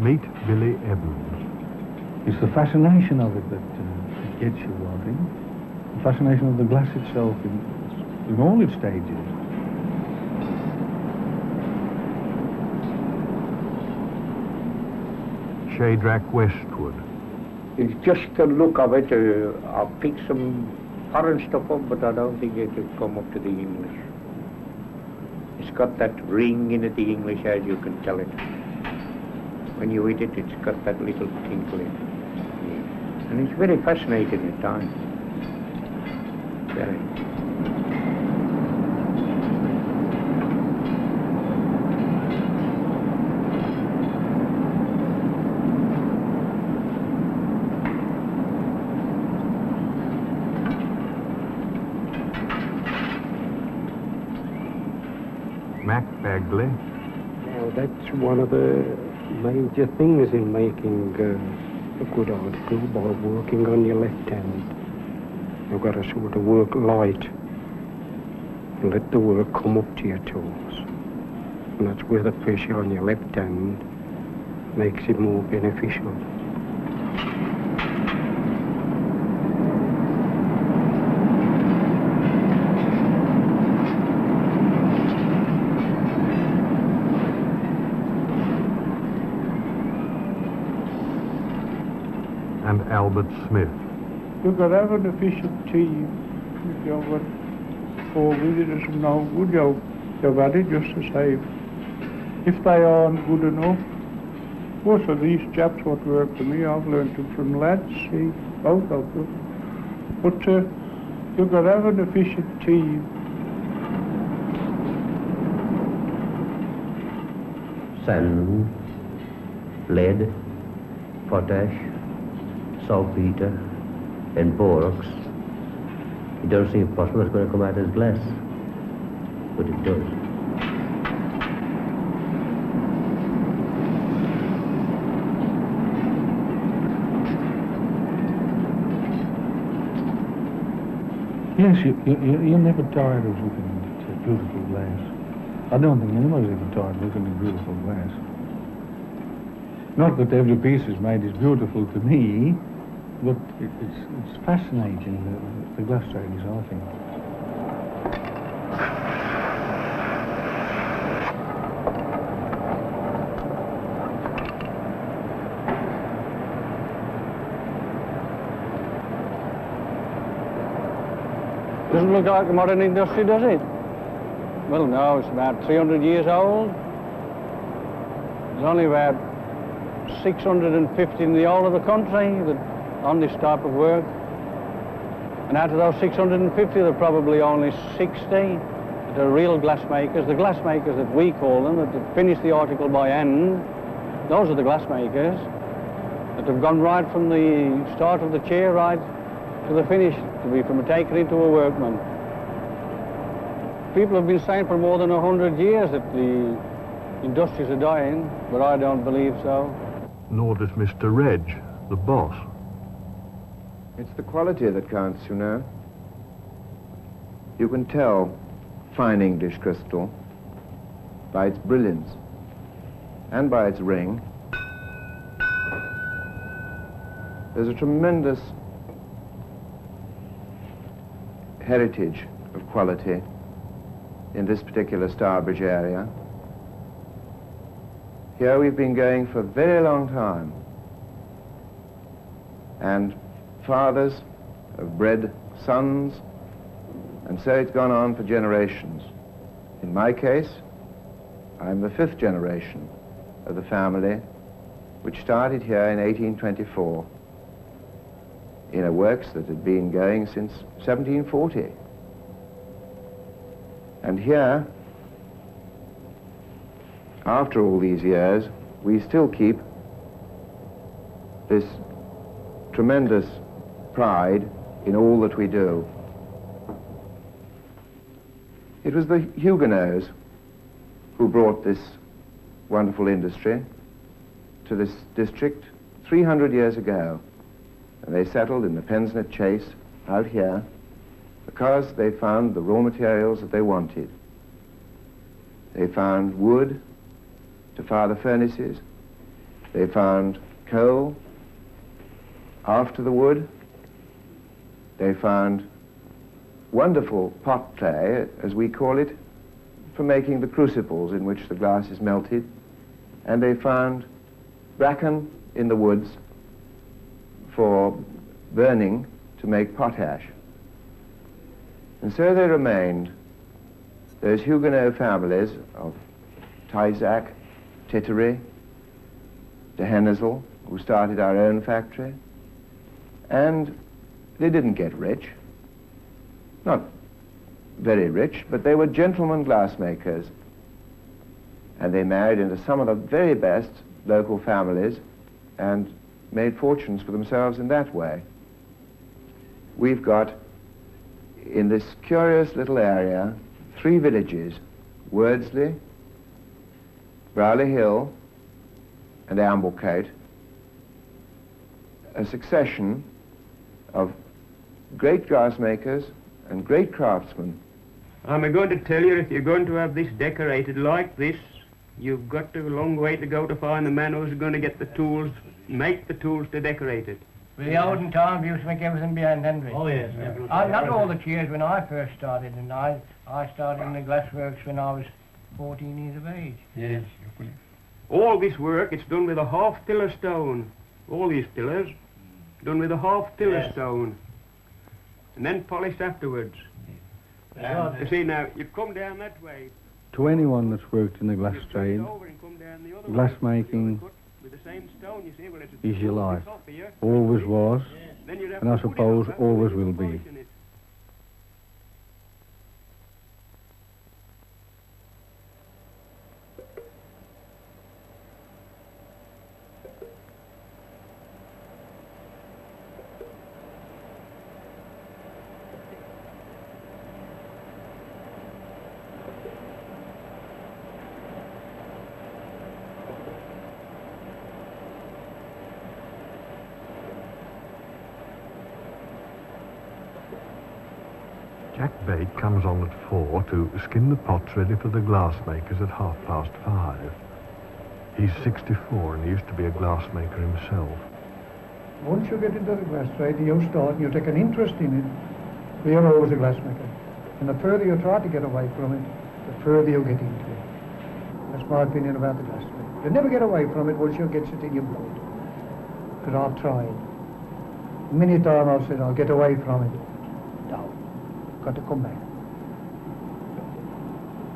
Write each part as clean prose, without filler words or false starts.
Meet Billy Evans. It's the fascination of it that gets you, I think. The fascination of the glass itself in all its stages. Shadrach Westwood. It's just the look of it. I'll pick some foreign stuff up, but I don't think it will come up to the English. It's got that ring in it, the English, as you can tell it. When you eat it, it's got that little tinkle in it. Yeah. And it's very fascinating at times. Very. Mac Bagley. Now that's one of the major things in making a good article, by working on your left hand. You've got to sort of work light and let the work come up to your toes. And that's where the pressure on your left hand makes it more beneficial. And Albert Smith. You've got to have an efficient team. If you've got 4 visitors and no good job, you've had it just the same. If they aren't good enough, most of these chaps what work for me, I've learned them from lads, see, both of them. But you've got to have an efficient team. Sand, lead, potash, saltpeter, and borax. It doesn't seem possible it's going to come out as glass, but it does. Yes, you're never tired of looking at beautiful glass. I don't think anybody's ever tired of looking at beautiful glass. Not that every piece is made as beautiful to me, but it's fascinating, the glass trade is, I think. Doesn't look like a modern industry, does it? Well, no, it's about 300 years old. There's only about 650 in the whole of the country that on this type of work. And out of those 650, there are probably only 60 that are real glassmakers. The glassmakers that we call them, that finish the article by hand, those are the glassmakers that have gone right from the start of the chair right to the finish, to be from a taker into a workman. People have been saying for more than 100 years that the industries are dying, but I don't believe so. Nor does Mr. Reg, the boss. It's the quality that counts, you know. You can tell fine English crystal by its brilliance and by its ring. There's a tremendous heritage of quality in this particular Stourbridge area. Here we've been going for a very long time, and fathers have bred sons, and so it's gone on for generations. In my case, I'm the 5th generation of the family, which started here in 1824 in a works that had been going since 1740. And here, after all these years, we still keep this tremendous pride in all that we do. It was the Huguenots who brought this wonderful industry to this district 300 years ago. And they settled in the Pensnet Chase out here because they found the raw materials that they wanted. They found wood to fire the furnaces. They found coal after the wood. They found wonderful pot clay, as we call it, for making the crucibles in which the glass is melted. And they found bracken in the woods for burning to make potash. And so they remained, those Huguenot families of Taizac, Tittery, de Hennezel, who started our own factory, and they didn't get rich, not very rich, but they were gentlemen glassmakers, and they married into some of the very best local families and made fortunes for themselves in that way. We've got, in this curious little area, 3 villages, Wordsley, Browley Hill, and Amblecote, a succession of great glassmakers and great craftsmen. I'm going to tell you, if you're going to have this decorated like this, you've got a long way to go to find the man who's going to get the tools, make the tools to decorate it. The olden times, we used to make everything behind hand. Oh, yes. Not all the years when I first started, and I started in the glassworks when I was 14 years of age. Yes. All this work, it's done with a half tiller stone. All these tillers, done with a half tiller stone. And then polished afterwards. You see now, you come down that way. To anyone that's worked in the glass trade, glass making is your life. Always was, and I suppose always will be. Jack Bate comes on at 4 to skin the pots ready for the glassmakers at 5:30. He's 64 and he used to be a glassmaker himself. Once you get into the glass trade, you start and you take an interest in it, you're always a glassmaker. And the further you try to get away from it, the further you get into it. That's my opinion about the glass trade. You never get away from it once you get it in your blood. Because I've tried. Many times I've said, I'll get away from it. No. Got to come back.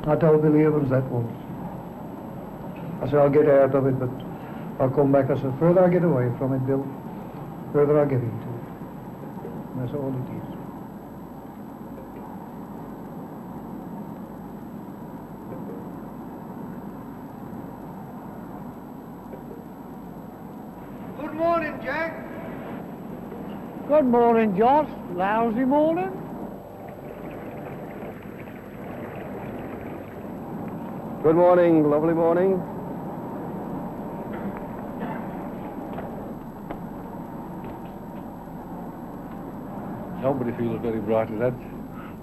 I told Billy Evans that once. I said, I'll get out of it, but I'll come back. I said, further I get away from it, Bill, further I get into it. And that's all it is. Good morning, Jack. Good morning, Josh. Lousy morning. Good morning, lovely morning. Nobody feels very bright at that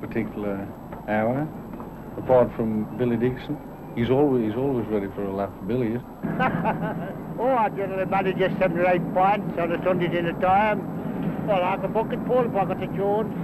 particular hour, apart from Billy Dixon. He's always ready for a laugh, Billy is. Oh, I generally manage just 7 or 8 pints on a Sunday dinner time. Well, I can book it full if I got the Jones.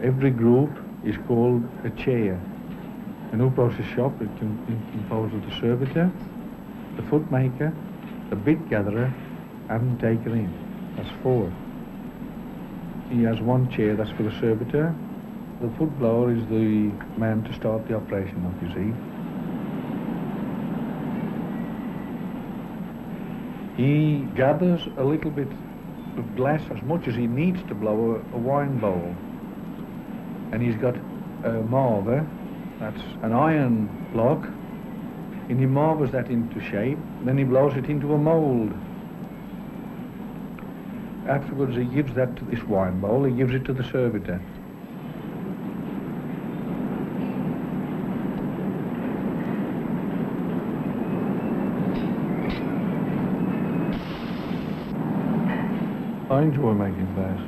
Every group is called a chair. a new process shop, it composed of the servitor, the foot maker, the bit gatherer, and taker in. That's 4. He has 1 chair, that's for the servitor. The foot blower is the man to start the operation off, you see. He gathers a little bit of glass as much as he needs to blow a wine bowl. And he's got a marver, that's an iron block, and he marvers that into shape, then he blows it into a mould. Afterwards he gives that to this wine bowl, he gives it to the servitor. I enjoy making glass.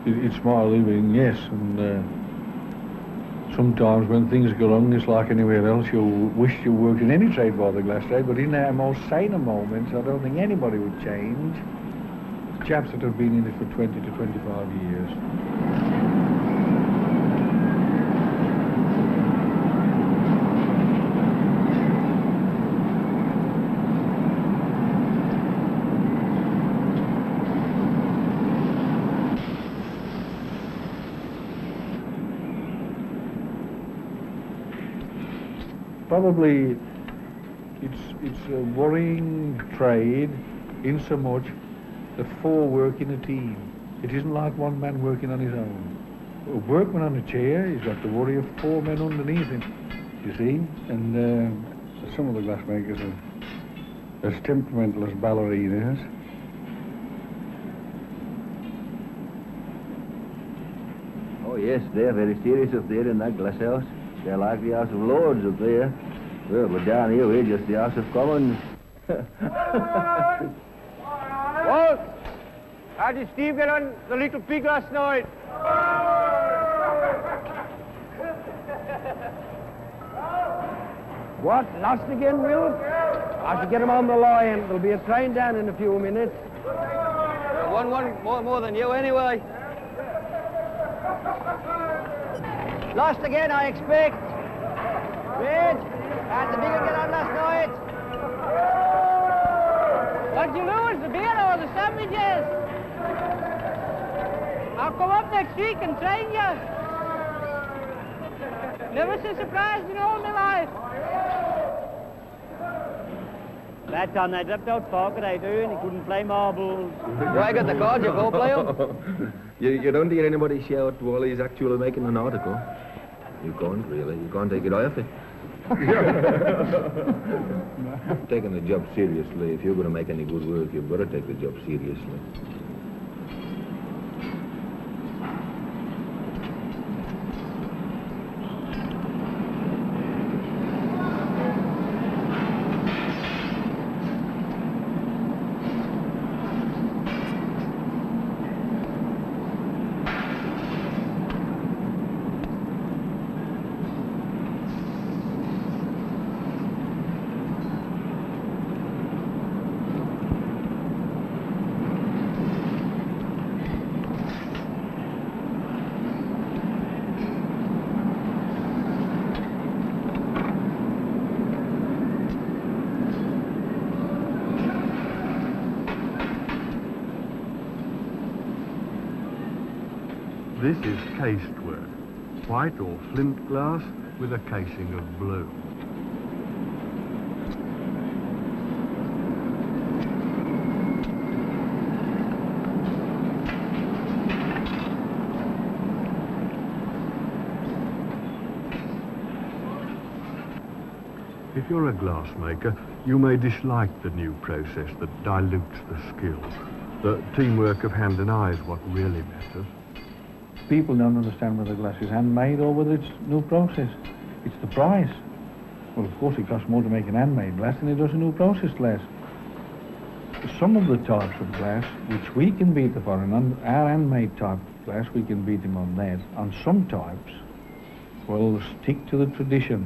It's my living, yes, and sometimes when things go wrong, it's like anywhere else, you'll wish you worked in any trade by the glass trade, but in our most saner moments, I don't think anybody would change. Chaps that have been in it for 20 to 25 years. Probably it's a worrying trade in so much that 4 work in a team. It isn't like one man working on his own. A workman on a chair, he's got the worry of 4 men underneath him, you see. And some of the glassmakers are as temperamental as ballerinas. Oh yes, they're very serious up there in that glass house. They're like the House of Lords up there. Well, but down here we're just the House of Commons. Walt, how did Steve get on the little pig last night? What, lost again, Will? I should get him on the line. There'll be a train down in a few minutes. One more than you anyway. Lost again, I expect. Red, how'd the bigger get on last night? What'd you lose, the beer or the sandwiches? I'll come up next week and train you. Never so surprised in all my life. That time they dropped out pocket, I do, and he couldn't play marbles. Well, I got the cards, you go play them. You don't hear anybody shout while he's actually making an article. You can't really. You can't take it off it. Taking the job seriously. If you're going to make any good work, you've got to take the job seriously. This is cased work, white or flint glass with a casing of blue. If you're a glassmaker, you may dislike the new process that dilutes the skill. The teamwork of hand and eye is what really matters. People don't understand whether glass is handmade or whether it's new process. It's the price. Well, of course, it costs more to make an handmade glass than it does a new process glass. Some of the types of glass, which we can beat the foreign, on our handmade type of glass, we can beat them on that. On some types, we'll stick to the tradition.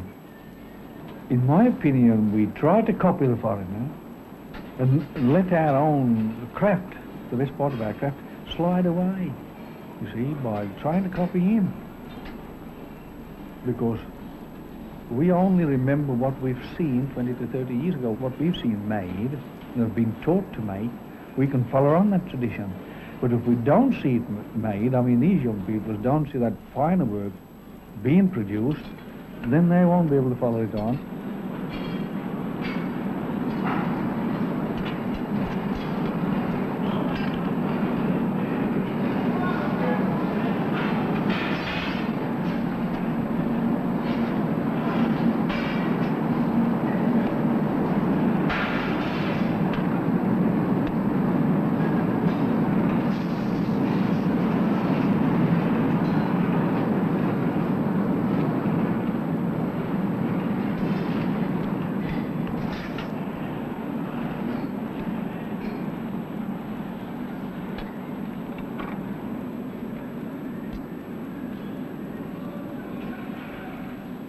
In my opinion, we try to copy the foreigner and let our own craft, the best part of our craft, slide away. You see, by trying to copy him. Because We only remember what we've seen 20 to 30 years ago, what we've seen made, and have been taught to make. We can follow on that tradition. But if we don't see it made, I mean, these young people don't see that finer work being produced, then they won't be able to follow it on.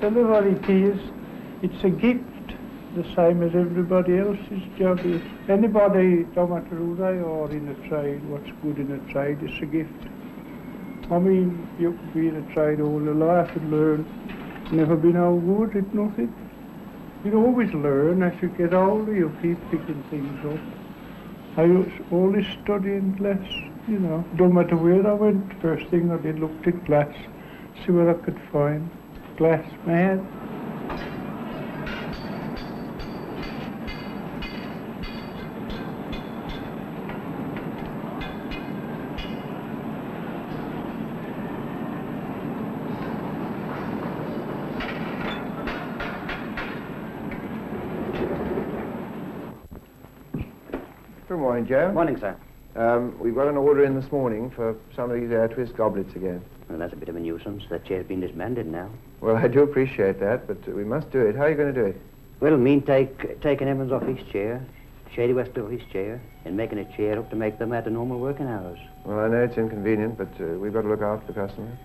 Everybody feels it's a gift, the same as everybody else's job is. Anybody, no matter who they are in a trade, what's good in a trade, it's a gift. I mean, you could be in a trade all your life and learn, never be no good at nothing. You always learn as you get older, you keep picking things up. I was always studying glass, you know. No matter where I went, first thing I did, looked at glass, see what I could find. Glass man. Good morning, Joe. Morning, sir. We've got an order in this morning for some of these air twist goblets again. Well, that's a bit of a nuisance. That chair's been disbanded now. Well, I do appreciate that, but we must do it. How are you going to do it? Well, mean taking Evans off his chair, Shady West off his chair, and making a chair up to make them at the normal working hours. Well, I know it's inconvenient, but we've got to look after the customer.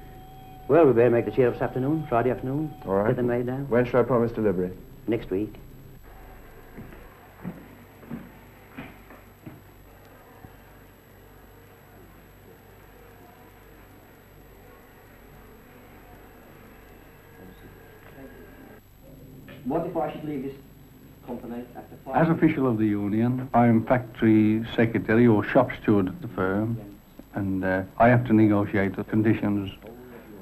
Well, we better make the chair up this afternoon, Friday afternoon. All right. Get them made down. When shall I promise delivery? Next week. What if I should leave this company after 5 As official of the union, I am factory secretary or shop steward at the firm, and I have to negotiate the conditions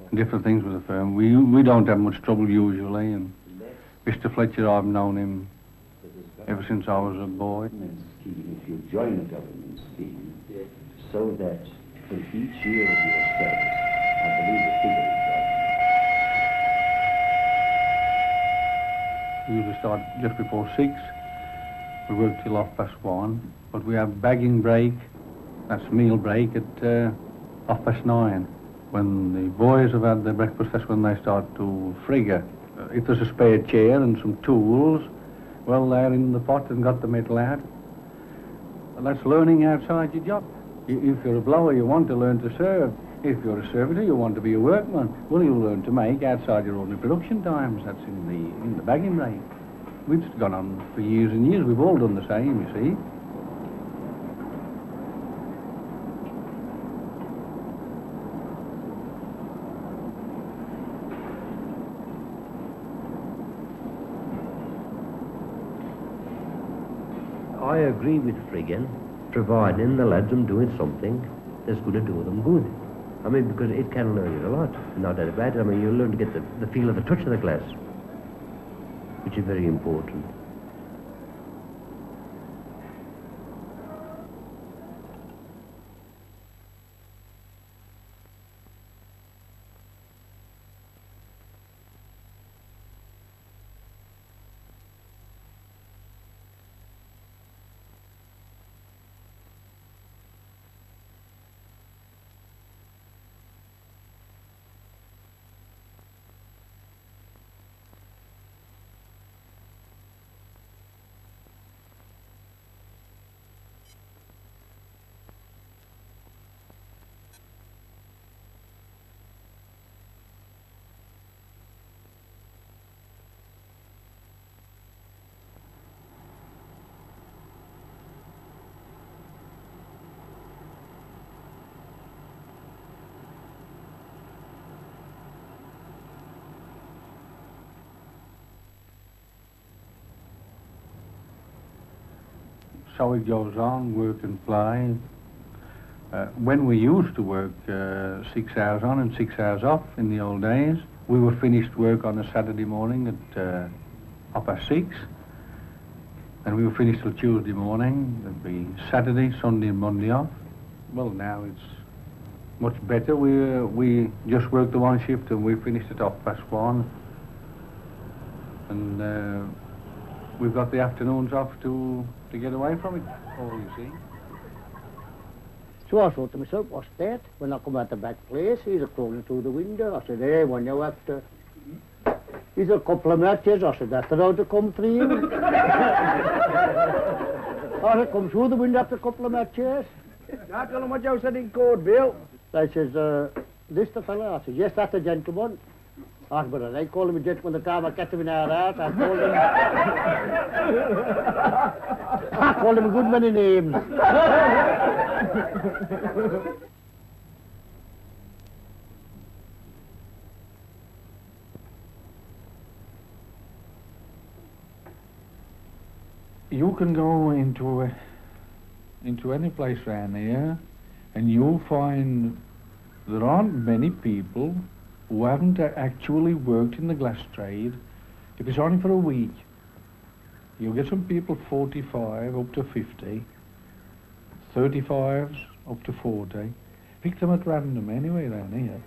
and different things with the firm. We don't have much trouble usually, and Mr. Fletcher, I've known him ever since I was a boy. If you join a government scheme, so that for each year of your service, I believe the figure is right. We usually start just before 6. We work till 1:30, but we have bagging break, that's meal break, at 9:30. When the boys have had their breakfast, that's when they start to frigger. If there's a spare chair and some tools, well, they're in the pot and got the metal out. And that's learning outside your job. If you're a blower, you want to learn to serve. If you're a servitor, you want to be a workman. Well, you'll learn to make outside your ordinary production times. That's in the bagging break. We've gone on for years and years. We've all done the same, you see. I agree with Friggin, providing the lads are doing something that's going to do them good. I mean, because it can learn you a lot, not that bad. I mean, you learn to get the feel of the touch of the glass, which is very important. so it goes on, work and play. When we used to work 6 hours on and 6 hours off in the old days, we were finished work on a Saturday morning at 6:30, and we were finished till Tuesday morning. It'd be Saturday, Sunday and Monday off. Well, now it's much better. We just work the one shift and we finished at 1:30. And we've got the afternoons off to get away from it all, you see. So I thought to myself, what's that? When I come out the back place, he's crawling through the window. I said, hey, when you have to... He's a couple of matches. I said, that's allowed to come through. I said, come through the window after a couple of matches. I tell him what you said in court, Bill. I says, this the fella? I said, yes, that's a gentleman. I said, but I call him a gentleman the time I catch him in our house. I called him a good many names. You can go into any place around here and you'll find there aren't many people who haven't actually worked in the glass trade. If it's only for a week, you'll get some people 45 up to 50, 35s up to 40. Pick them at random anyway around here.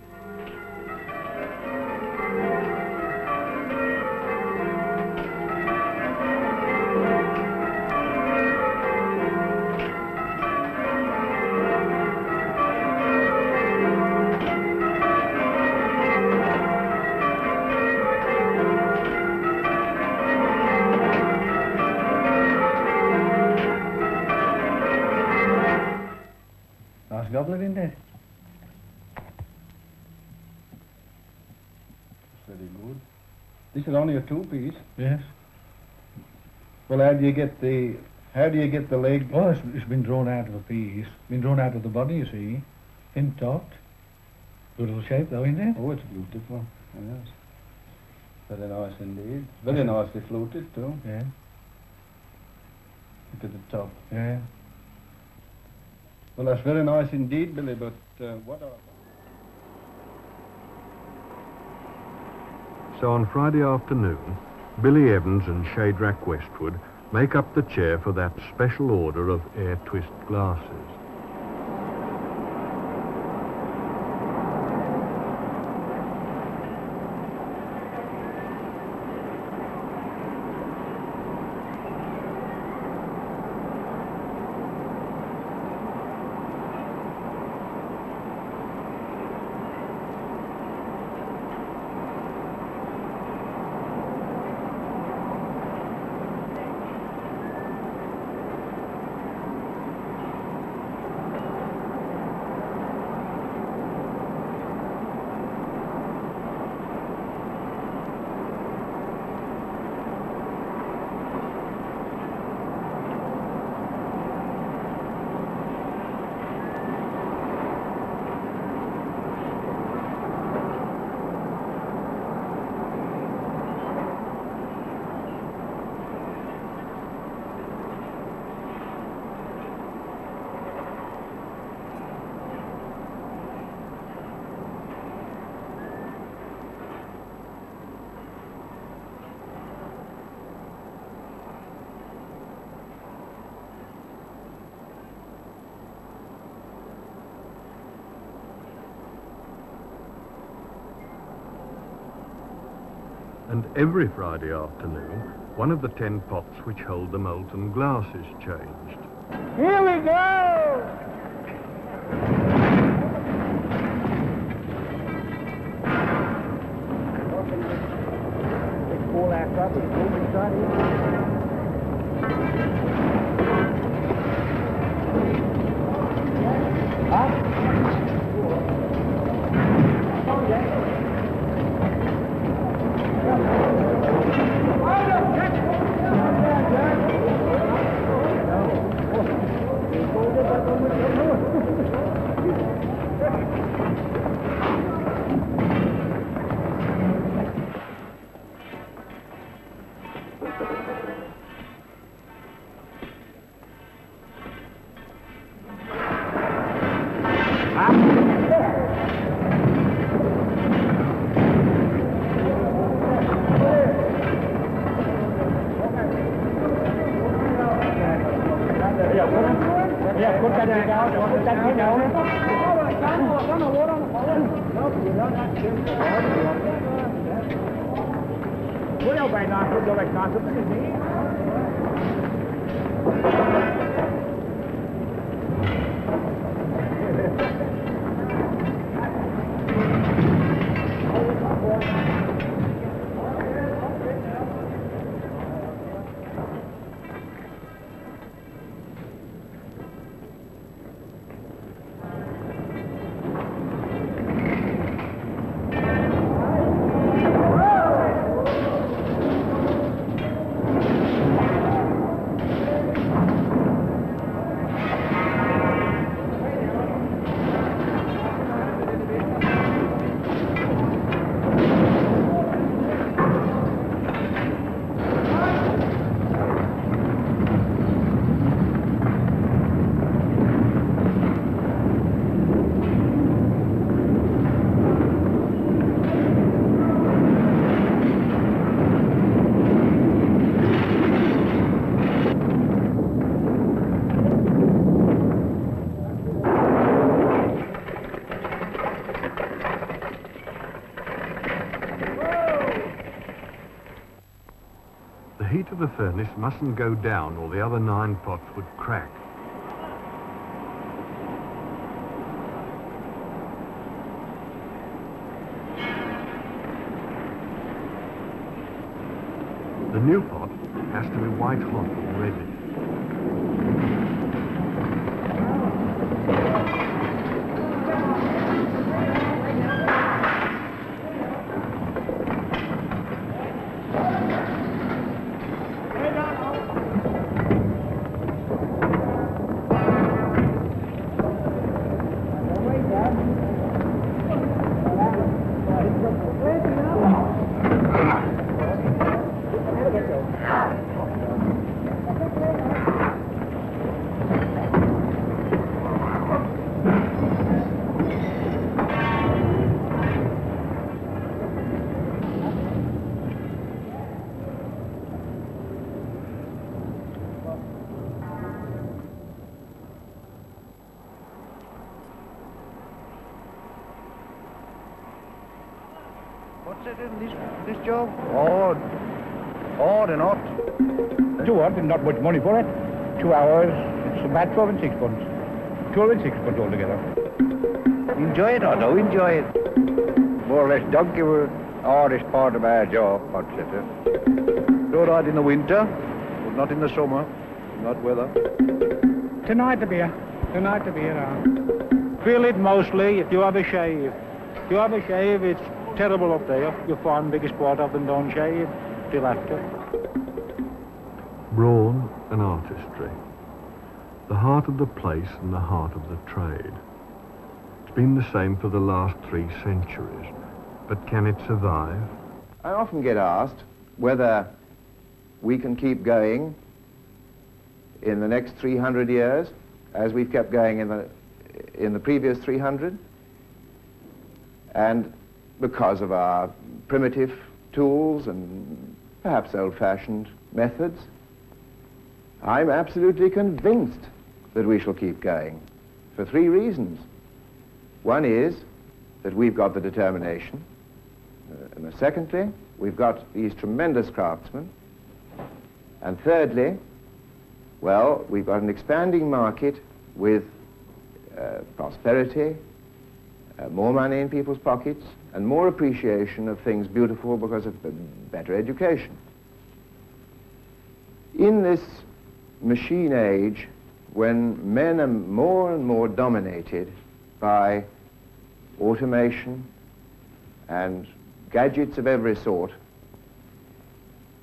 Goblet in there. That's very good. This is only a 2-piece. Yes. Well, how do you get the leg? Oh, it's been drawn out of a piece. Been drawn out of the body, you see. Intact. Good little shape though, isn't it? Oh, it's beautiful. Yes. Very nice indeed. Very nicely fluted too. Yeah. Look at the top. Yeah. Well, that's very nice indeed, Billy, but what are... So on Friday afternoon, Billy Evans and Shadrach Westwood make up the chair for that special order of air twist glasses. And every Friday afternoon, one of the 10 pots which hold the molten glass is changed. Here we go! All our trouble, Yeah, put that thing down. Put that thing down. Put your way down. Put your way down. The heat of the furnace mustn't go down or the other 9 pots would crack. The new pot has to be white hot already. What's it in this job? Hard and hot. Too hard and not much money for it. 2 hours, it's about 12 and 6 12 and 6 altogether. Enjoy it, I do enjoy it. More or less don't give the hardest part of our job, hot setter. It's all right in the winter, but not in the summer, not weather. Tonight to be here. Tonight to be here. Feel it mostly if you have a shave. If you have a shave, it's terrible up there. You find the biggest part of them don't shave till after. Brawn and artistry. The heart of the place and the heart of the trade. It's been the same for the last 3 centuries. But can it survive? I often get asked whether we can keep going in the next 300 years as we've kept going in the previous 300. And because of our primitive tools and perhaps old-fashioned methods, I'm absolutely convinced that we shall keep going for 3 reasons. One is that we've got the determination, and secondly, we've got these tremendous craftsmen, and thirdly, well, we've got an expanding market with prosperity, more money in people's pockets, and more appreciation of things beautiful because of better education. In this machine age, when men are more and more dominated by automation and gadgets of every sort,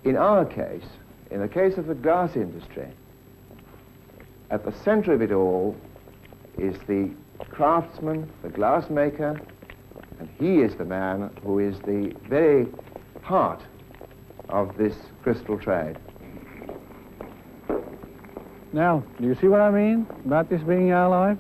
in our case, in the case of the glass industry, at the center of it all is the craftsman, the glass maker, and he is the man who is the very heart of this crystal trade. Now, do you see what I mean about this being our life?